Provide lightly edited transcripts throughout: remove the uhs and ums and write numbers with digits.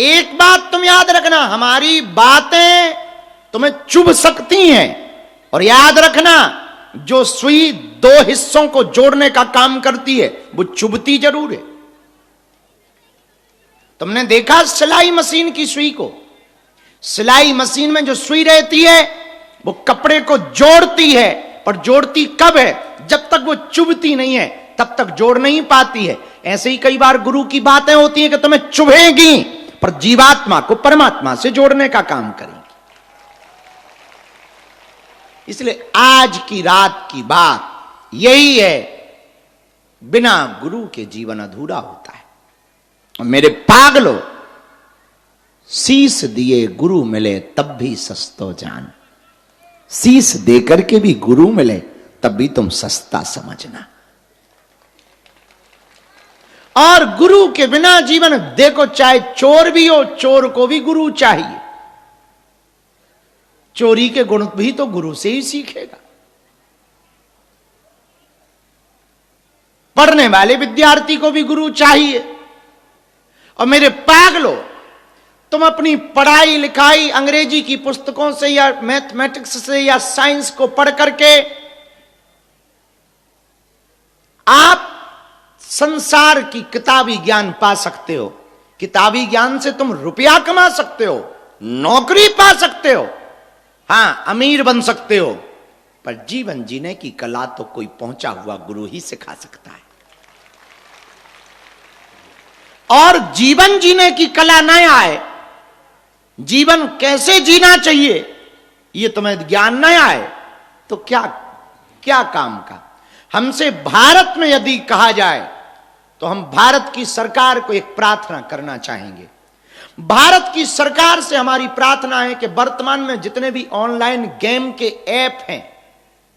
एक बात तुम याद रखना, हमारी बातें तुम्हें चुभ सकती हैं, और याद रखना जो सुई दो हिस्सों को जोड़ने का काम करती है वो चुभती जरूर है। तुमने देखा सिलाई मशीन की सुई को? सिलाई मशीन में जो सुई रहती है वो कपड़े को जोड़ती है, पर जोड़ती कब है? जब तक वो चुभती नहीं है तब तक जोड़ नहीं पाती है। ऐसे ही कई बार गुरु की बातें होती हैं कि तुम्हें चुभेगी, पर जीवात्मा को परमात्मा से जोड़ने का काम करेंगी। इसलिए आज की रात की बात यही है, बिना गुरु के जीवन अधूरा होता है। और मेरे पागलों, शीश दिए गुरु मिले तब भी सस्तो जान। शीश देकर के भी गुरु मिले तब भी तुम सस्ता समझना। और गुरु के बिना जीवन, देखो चाहे चोर भी हो, चोर को भी गुरु चाहिए। चोरी के गुण भी तो गुरु से ही सीखेगा। पढ़ने वाले विद्यार्थी को भी गुरु चाहिए। और मेरे पागलों, तुम अपनी पढ़ाई लिखाई अंग्रेजी की पुस्तकों से या मैथमेटिक्स से या साइंस को पढ़ करके आप संसार की किताबी ज्ञान पा सकते हो। किताबी ज्ञान से तुम रुपया कमा सकते हो, नौकरी पा सकते हो, हां अमीर बन सकते हो, पर जीवन जीने की कला तो कोई पहुंचा हुआ गुरु ही सिखा सकता है। और जीवन जीने की कला न आए, जीवन कैसे जीना चाहिए ये तुम्हें ज्ञान न आए तो क्या क्या काम का। हमसे भारत में यदि कहा जाए तो हम भारत की सरकार को एक प्रार्थना करना चाहेंगे। भारत की सरकार से हमारी प्रार्थना है कि वर्तमान में जितने भी ऑनलाइन गेम के ऐप हैं,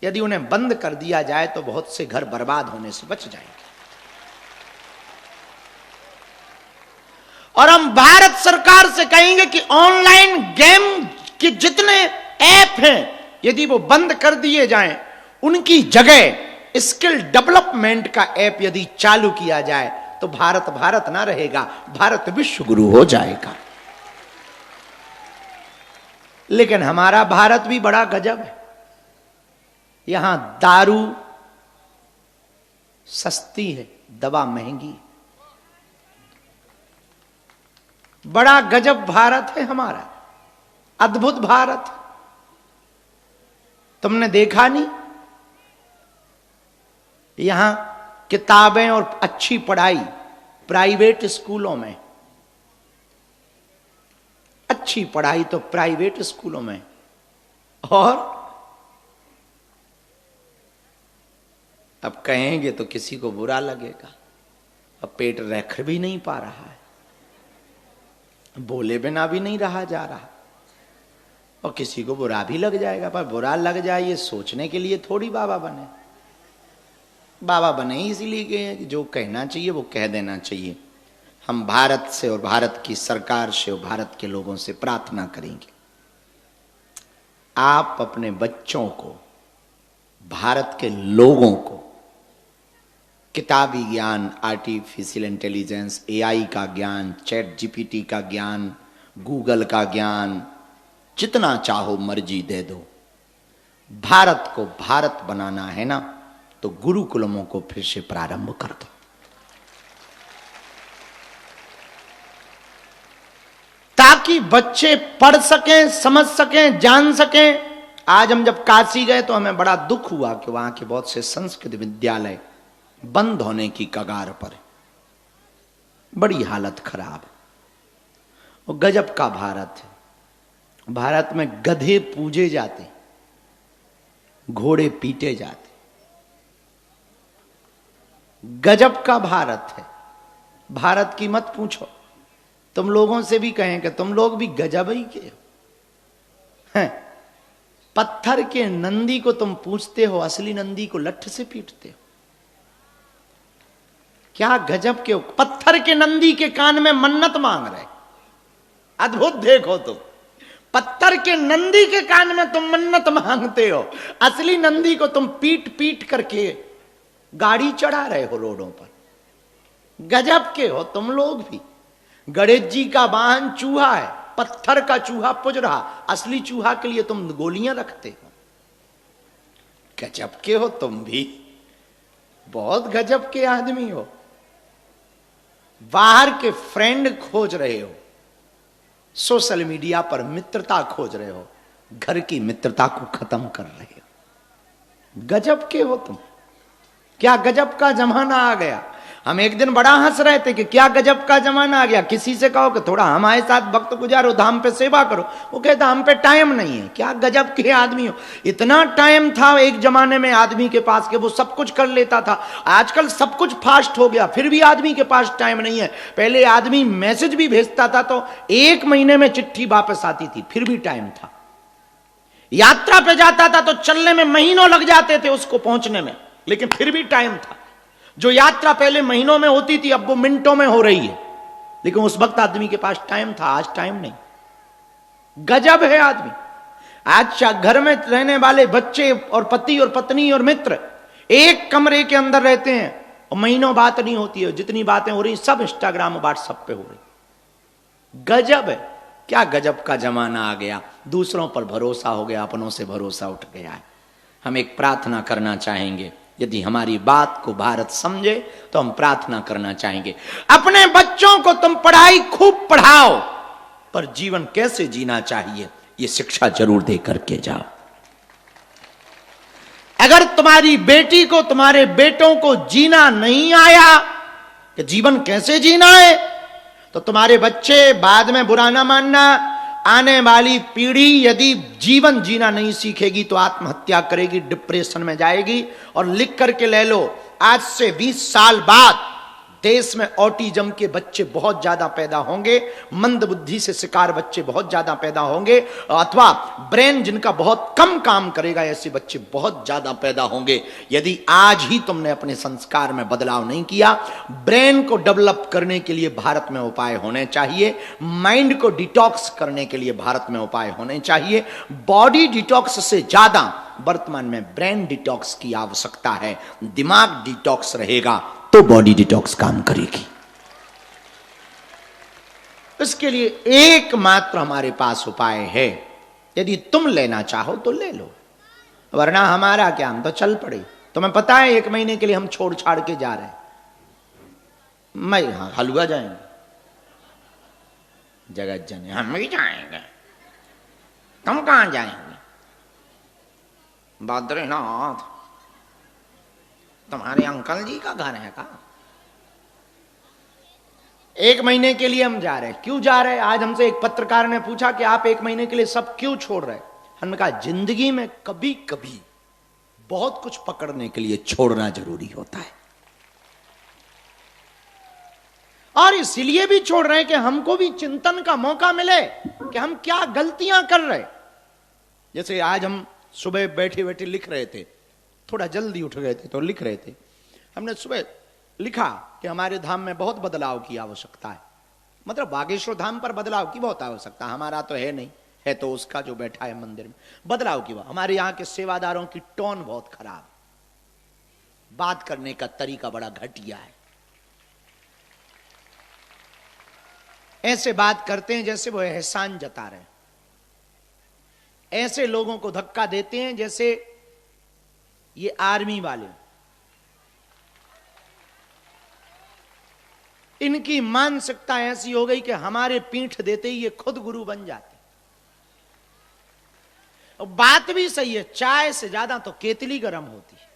यदि उन्हें बंद कर दिया जाए तो बहुत से घर बर्बाद होने से बच जाएंगे। और हम भारत सरकार से कहेंगे कि ऑनलाइन गेम के जितने ऐप हैं यदि वो बंद कर दिए जाएं, उनकी जगह स्किल डेवलपमेंट का ऐप यदि चालू किया जाए तो भारत भारत ना रहेगा, भारत विश्व गुरु हो जाएगा। लेकिन हमारा भारत भी बड़ा गजब है। यहां दारू सस्ती है, दवा महंगी है। बड़ा गजब भारत है हमारा, अद्भुत भारत। तुमने देखा नहीं, यहां किताबें और अच्छी पढ़ाई प्राइवेट स्कूलों में, अच्छी पढ़ाई तो प्राइवेट स्कूलों में, और अब कहेंगे तो किसी को बुरा लगेगा। अब पेट रख भी नहीं पा रहा है, बोले बिना भी नहीं रहा जा रहा, और किसी को बुरा भी लग जाएगा। पर बुरा लग जाए ये सोचने के लिए थोड़ी बाबा बने। बाबा बने इसीलिए कि जो कहना चाहिए वो कह देना चाहिए। हम भारत से और भारत की सरकार से और भारत के लोगों से प्रार्थना करेंगे, आप अपने बच्चों को, भारत के लोगों को किताबी ज्ञान, आर्टिफिशियल इंटेलिजेंस, एआई का ज्ञान, चैट जीपीटी का ज्ञान, गूगल का ज्ञान, जितना चाहो मर्जी दे दो। भारत को भारत बनाना है ना, तो गुरुकुलमों को फिर से प्रारंभ कर दो। ताकि बच्चे पढ़ सकें, समझ सकें, जान सकें। आज हम जब काशी गए तो हमें बड़ा दुख हुआ कि वहां के बहुत से संस्कृत विद्यालय बंद होने की कगार पर, बड़ी हालत खराब है। और गजब का भारत है। भारत में गधे पूजे जाते, घोड़े पीटे जाते। गजब का भारत है। भारत की मत पूछो, तुम लोगों से भी कहें कि तुम लोग भी गजब ही के हैं। पत्थर के नंदी को तुम पूछते हो, असली नंदी को लठ से पीटते हो। क्या गजब के हो। पत्थर के नंदी के कान में मन्नत मांग रहे, अद्भुत देखो तुम। पत्थर के नंदी के कान में तुम मन्नत मांगते हो, असली नंदी को तुम पीट पीट करके गाड़ी चढ़ा रहे हो रोडों पर। गजब के हो तुम लोग भी। गणेश जी का वाहन चूहा है, पत्थर का चूहा पुज रहा, असली चूहा के लिए तुम गोलियां रखते हो। गजब के हो तुम भी, बहुत गजब के आदमी हो। बाहर के फ्रेंड खोज रहे हो, सोशल मीडिया पर मित्रता खोज रहे हो, घर की मित्रता को खत्म कर रहे हो। गजब के हो तुम, क्या गजब का जमाना आ गया। हम एक दिन बड़ा हंस रहे थे कि क्या गजब का जमाना आ गया, किसी से कहो कि थोड़ा हमारे साथ वक्त गुजारो, धाम पे सेवा करो, वो कहता हम पे टाइम नहीं है। क्या गजब के आदमी हो। इतना टाइम था एक जमाने में आदमी के पास कि वो सब कुछ कर लेता था। आजकल सब कुछ फास्ट हो गया, फिर भी आदमी के पास टाइम नहीं है। पहले आदमी मैसेज भी भेजता था तो 1 महीने में चिट्ठी वापस आती थी, फिर भी टाइम था। यात्रा पे जाता था तो चलने में महीनों लग जाते थे उसको पहुंचने में, लेकिन फिर भी टाइम था। जो यात्रा पहले महीनों में होती थी अब वो मिनटों में हो रही है, लेकिन उस वक्त आदमी के पास टाइम था, आज टाइम नहीं। गजब है आदमी। आज घर में रहने वाले बच्चे और पति और पत्नी और मित्र एक कमरे के अंदर रहते हैं और महीनों बात नहीं होती है। जितनी बातें हो रही सब इंस्टाग्राम व्हाट्सएप पे हो रही। गजब है, क्या गजब का जमाना आ गया। दूसरों पर भरोसा हो गया, अपनों से भरोसा उठ गया है। हम एक प्रार्थना करना चाहेंगे, यदि हमारी बात को भारत समझे तो हम प्रार्थना करना चाहेंगे, अपने बच्चों को तुम पढ़ाई खूब पढ़ाओ, पर जीवन कैसे जीना चाहिए ये शिक्षा जरूर दे करके जाओ। अगर तुम्हारी बेटी को, तुम्हारे बेटों को जीना नहीं आया कि जीवन कैसे जीना है, तो तुम्हारे बच्चे, बाद में बुरा ना मानना, आने वाली पीढ़ी यदि जीवन जीना नहीं सीखेगी तो आत्महत्या करेगी, डिप्रेशन में जाएगी। और लिख करके ले लो, आज से 20 साल बाद देश में ऑटिज्म के बच्चे बहुत ज्यादा पैदा होंगे, मंद बुद्धि से शिकार बच्चे बहुत ज्यादा पैदा होंगे, अथवा ब्रेन जिनका बहुत कम काम करेगा ऐसे बच्चे बहुत ज्यादा पैदा होंगे। यदि आज ही तुमने अपने संस्कार में बदलाव नहीं किया, ब्रेन को डेवलप करने के लिए भारत में उपाय होने चाहिए, माइंड को डिटॉक्स करने के लिए भारत में उपाय होने चाहिए। बॉडी डिटॉक्स से ज्यादा वर्तमान में ब्रेन डिटॉक्स की आवश्यकता है। दिमाग डिटॉक्स रहेगा तो बॉडी डिटॉक्स काम करेगी। इसके लिए एकमात्र हमारे पास उपाय है, यदि तुम लेना चाहो तो ले लो, वरना हमारा क्या, हम तो चल पड़े। तुम्हें पता है 1 महीने के लिए हम छोड़ छाड़ के जा रहे हैं। मैं हलवा जाएंगे, जगत जन हम भी जाएंगे, तुम कहां जाएंगे? बद्रीनाथ। तुम्हारे अंकल जी का घर है का? 1 महीने के लिए हम जा रहे हैं। क्यों जा रहे हैं? आज हमसे एक पत्रकार ने पूछा कि आप 1 महीने के लिए सब क्यों छोड़ रहे हैं? हमने कहा जिंदगी में कभी कभी बहुत कुछ पकड़ने के लिए छोड़ना जरूरी होता है, और इसीलिए भी छोड़ रहे हैं कि हमको भी चिंतन का मौका मिले कि हम क्या गलतियां कर रहे हैं। जैसे आज हम सुबह बैठे बैठे लिख रहे थे, थोड़ा जल्दी उठ गए थे तो लिख रहे थे। हमने सुबह लिखा कि हमारे धाम में बहुत बदलाव की आवश्यकता है, मतलब बागेश्वर धाम पर बदलाव की बहुत आवश्यकता। हमारा तो है नहीं, है तो उसका जो बैठा है मंदिर में। बदलाव की बात, हमारे यहाँ के सेवादारों की टोन बहुत खराब, बात करने का तरीका बड़ा घटिया है। ऐसे बात करते हैं जैसे वो एहसान जता रहे, ऐसे लोगों को धक्का देते हैं जैसे ये आर्मी वाले। इनकी मानसिकता ऐसी हो गई कि हमारे पीठ देते ही ये खुद गुरु बन जाते। और बात भी सही है, चाय से ज्यादा तो केतली गर्म होती है।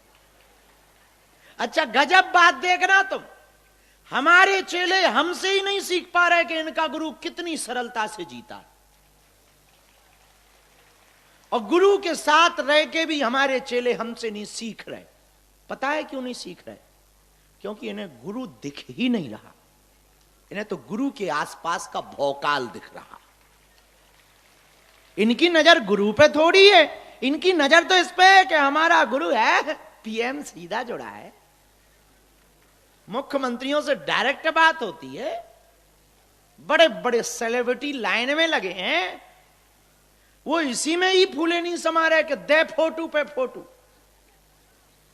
अच्छा गजब बात देखना तुम, हमारे चेले हमसे ही नहीं सीख पा रहे कि इनका गुरु कितनी सरलता से जीता, और गुरु के साथ रह के भी हमारे चेले हमसे नहीं सीख रहे। पता है क्यों नहीं सीख रहे? क्योंकि इन्हें गुरु दिख ही नहीं रहा, इन्हें तो गुरु के आसपास का भौकाल दिख रहा। इनकी नजर गुरु पे थोड़ी है, इनकी नजर तो इस पे है कि हमारा गुरु है, पीएम सीधा जुड़ा है, मुख्यमंत्रियों से डायरेक्ट बात होती है, बड़े बड़े सेलिब्रिटी लाइन में लगे हैं, वो इसी में ही फूले नहीं समा रहे कि दे फोटो पे फोटो।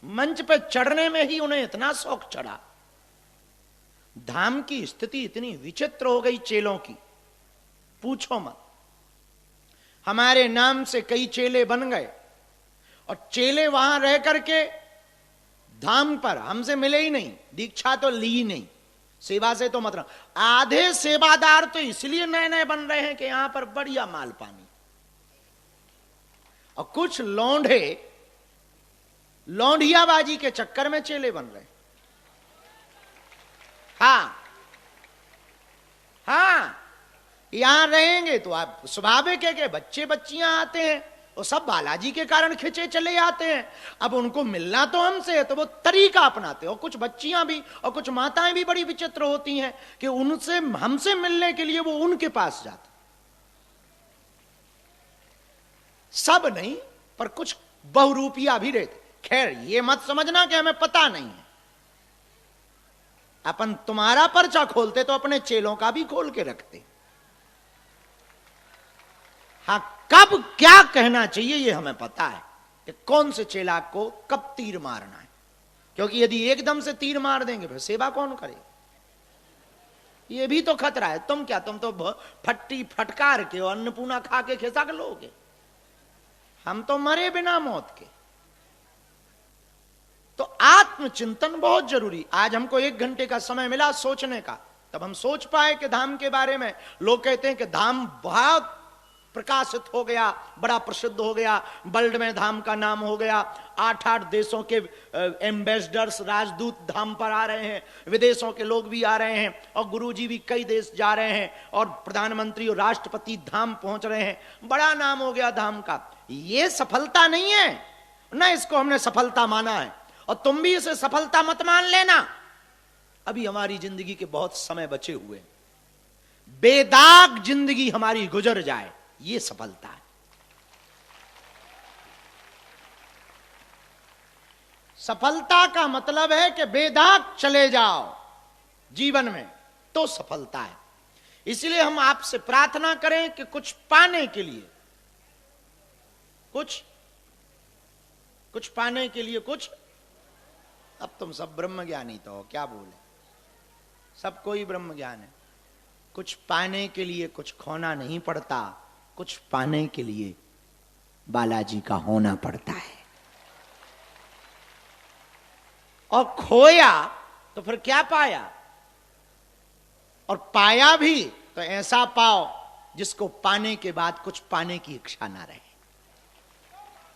मंच पे चढ़ने में ही उन्हें इतना शौक चढ़ा, धाम की स्थिति इतनी विचित्र हो गई चेलों की, पूछो मत। हमारे नाम से कई चेले बन गए और चेले वहां रह करके धाम पर हमसे मिले ही नहीं, दीक्षा तो ली ही नहीं, सेवा से तो मतलब। आधे सेवादार तो इसलिए नए नए बन रहे हैं कि यहां पर बढ़िया माल पानी, और कुछ लौंडे लौंडियाबाजी के चक्कर में चेले बन रहे हैं। हाँ, यहां रहेंगे तो आप स्वाभाविक है कि बच्चे बच्चियां आते हैं, वो सब बालाजी के कारण खिंचे चले आते हैं। अब उनको मिलना तो हमसे है, तो वो तरीका अपनाते हैं। और कुछ बच्चियां भी और कुछ माताएं भी बड़ी विचित्र होती हैं कि उनसे हमसे मिलने के लिए वो उनके पास जाते। सब नहीं, पर कुछ बहुरूपिया भी रहते। खैर, ये मत समझना कि हमें पता नहीं है। अपन तुम्हारा पर्चा खोलते तो अपने चेलों का भी खोल के रखते। हाँ, कब क्या कहना चाहिए ये हमें पता है कि कौन से चेला को कब तीर मारना है। क्योंकि यदि एकदम से तीर मार देंगे फिर सेवा कौन करे, ये भी तो खतरा है। तुम क्या, तुम तो फट्टी फटकार के और अन्नपूर्णा खा के खिसक लोगे, हम तो मरे बिना मौत के। तो आत्मचिंतन बहुत जरूरी। आज हमको 1 घंटे का समय मिला सोचने का, तब हम सोच पाए कि धाम के बारे में। लोग कहते हैं कि धाम बहुत प्रकाशित हो गया, बड़ा प्रसिद्ध हो गया, वर्ल्ड में धाम का नाम हो गया। 8-8 देशों के एम्बेसडर्स, राजदूत धाम पर आ रहे हैं, विदेशों के लोग भी आ रहे हैं, और गुरुजी भी कई देश जा रहे हैं, और प्रधानमंत्री और राष्ट्रपति धाम पहुंच रहे हैं। बड़ा नाम हो गया धाम का। ये सफलता नहीं है ना, इसको हमने सफलता माना है, और तुम भी इसे सफलता मत मान लेना। अभी हमारी जिंदगी के बहुत समय बचे हुए, बेदाग जिंदगी हमारी गुजर जाए, ये सफलता है। सफलता का मतलब है कि बेदाग चले जाओ जीवन में, तो सफलता है। इसलिए हम आपसे प्रार्थना करें कि कुछ पाने के लिए, कुछ पाने के लिए कुछ। अब तुम सब ब्रह्म ज्ञानी तो हो, क्या बोले, सबको ही ब्रह्म ज्ञान है। कुछ पाने के लिए कुछ खोना नहीं पड़ता, कुछ पाने के लिए बालाजी का होना पड़ता है। और खोया तो फिर क्या पाया, और पाया भी तो ऐसा पाओ जिसको पाने के बाद कुछ पाने की इच्छा ना रहे।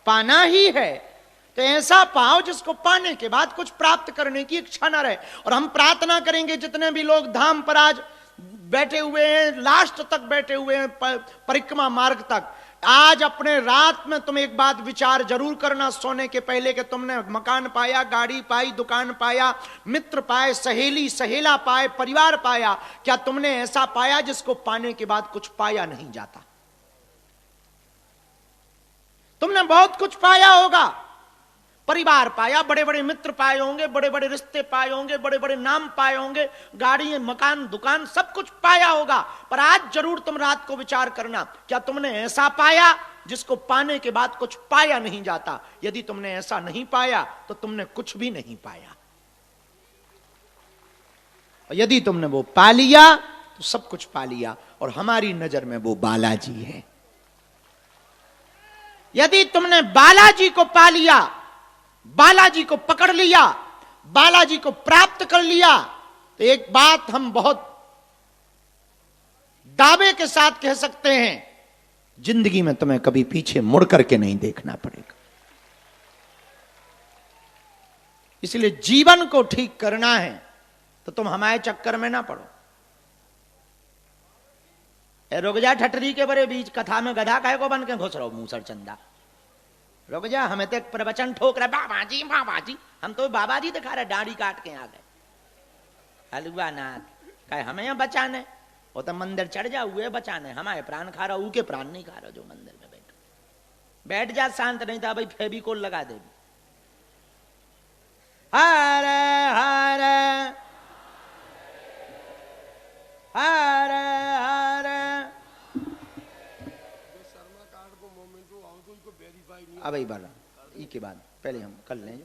पाना ही है तो ऐसा पाओ जिसको पाने के बाद कुछ प्राप्त करने की इच्छा ना रहे। और हम प्रार्थना करेंगे जितने भी लोग धाम पर आज बैठे हुए हैं, लास्ट तक बैठे हुए हैं, परिक्रमा मार्ग तक, आज अपने रात में तुम एक बात विचार जरूर करना सोने के पहले कि तुमने मकान पाया, गाड़ी पाई, दुकान पाया, मित्र पाए, सहेली सहेला पाए, परिवार पाया, क्या तुमने ऐसा पाया जिसको पाने के बाद कुछ पाया नहीं जाता? तुमने बहुत कुछ पाया होगा, परिवार पाया, बड़े बड़े मित्र पाए होंगे, बड़े बड़े रिश्ते पाए होंगे, बड़े बड़े नाम पाए होंगे, गाड़ी, मकान, दुकान, सब कुछ पाया होगा। पर आज जरूर तुम रात को विचार करना, क्या तुमने ऐसा पाया जिसको पाने के बाद कुछ पाया नहीं जाता? यदि तुमने ऐसा नहीं पाया तो तुमने कुछ भी नहीं पाया। और यदि तुमने वो पा लिया तो सब कुछ पा लिया, और हमारी नजर में वो बालाजी है। यदि तुमने बालाजी को पा लिया, बालाजी को पकड़ लिया, बालाजी को प्राप्त कर लिया, तो एक बात हम बहुत दावे के साथ कह सकते हैं, जिंदगी में तुम्हें कभी पीछे मुड़ करके नहीं देखना पड़ेगा। इसलिए जीवन को ठीक करना है तो तुम हमारे चक्कर में ना पड़ो। रुक जा ठटरी के बड़े बीच कथा में गधा काहे को बन के घुस रहो मूसर चंदा। रुक जा, हमें तो एक प्रवचन ठोक रहा बाबा जी बाबा जी, हम तो बाबा जी दिखा रहे, दाढ़ी काट के आ गए। हलवा नाथ कहे हमें यहाँ बचाने, वो तो मंदिर चढ़ जा हुए बचाने, हमारे प्राण खा रहा, ऊके प्राण नहीं खा रहा जो मंदिर में बैठ जा शांत, नहीं था भाई फेविकोल लगा दे। हरे हरे हरे हरे। अब ही बढ़ रहा के बाद पहले हम कर लें।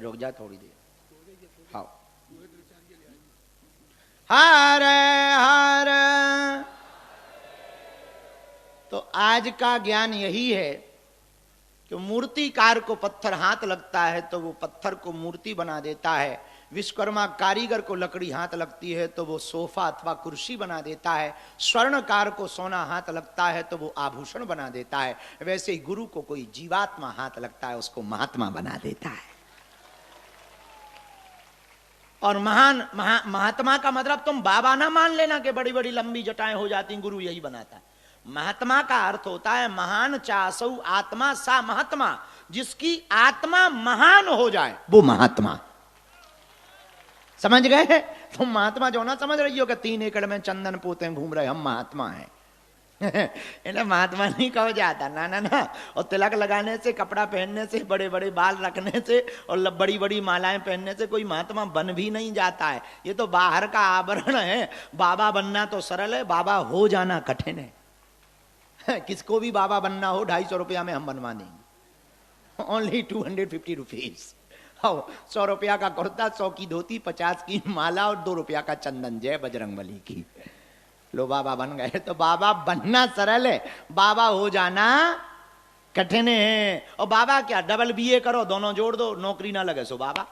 रुक जा थोड़ी देर। हाँ हर हर। तो आज का ज्ञान यही है कि मूर्तिकार को पत्थर हाथ लगता है तो वो पत्थर को मूर्ति बना देता है, विश्वकर्मा कारीगर को लकड़ी हाथ लगती है तो वो सोफा अथवा कुर्सी बना देता है, स्वर्णकार को सोना हाथ लगता है तो वो आभूषण बना देता है। वैसे ही गुरु को कोई जीवात्मा हाथ लगता है उसको महात्मा बना देता है। और महात्मा का मतलब तुम बाबा ना मान लेना कि बड़ी बड़ी लंबी जटाएं हो जाती, गुरु यही बनाता है। महात्मा का अर्थ होता है महान चासौ आत्मा सा महात्मा, जिसकी आत्मा महान हो जाए वो महात्मा। समझ गए? तुम महात्मा जो ना समझ रही हो कि 3 एकड़ में चंदन पोते घूम रहे हम महात्मा हैं। इन्हें महात्मा नहीं कहा जाता, ना ना ना। और तिलक लगाने से, कपड़ा पहनने से, बड़े बड़े बाल रखने से और बड़ी बड़ी मालाएं पहनने से कोई महात्मा बन भी नहीं जाता है। ये तो बाहर का आवरण है। बाबा बनना तो सरल है, बाबा हो जाना कठिन है। किसको भी बाबा बनना हो 250 रुपया में हम बनवा देंगे। Only 250 rupees. 100 रुपया का कुर्ता, 100 की धोती, 50 की माला और 2 रुपया का चंदन। जय बजरंगबली की। लो बाबा बन गए। तो बाबा बनना सरल है, बाबा हो जाना कठिन है। और बाबा क्या, डबल बीए करो, दोनों जोड़ दो, नौकरी ना लगे सो बाबा।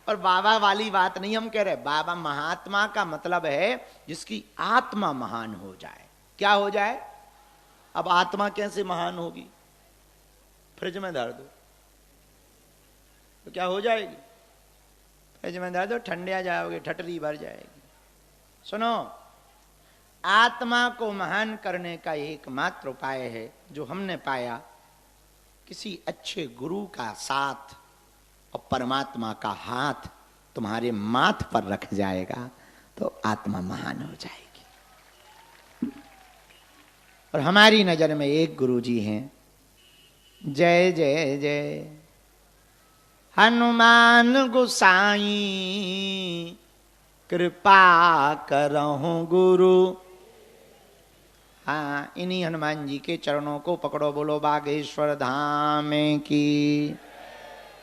पर बाबा वाली बात नहीं हम कह रहे। बाबा महात्मा का मतलब है जिसकी आत्मा महान हो जाए। क्या हो जाए? अब आत्मा कैसे महान होगी? फ्रिज में धर दो तो क्या हो जाएगी? फ्रिज में धर दो, ठंडे आ जाओगे, ठटरी भर जाएगी। सुनो, आत्मा को महान करने का एकमात्र उपाय है जो हमने पाया, किसी अच्छे गुरु का साथ और परमात्मा का हाथ तुम्हारे माथ पर रख जाएगा तो आत्मा महान हो जाएगी। और हमारी नजर में एक गुरु जी हैं, जय जय जय हनुमान गोसाई, कृपा करहु गुरु। हाँ, इन्हीं हनुमान जी के चरणों को पकड़ो, बोलो बागेश्वर धाम की।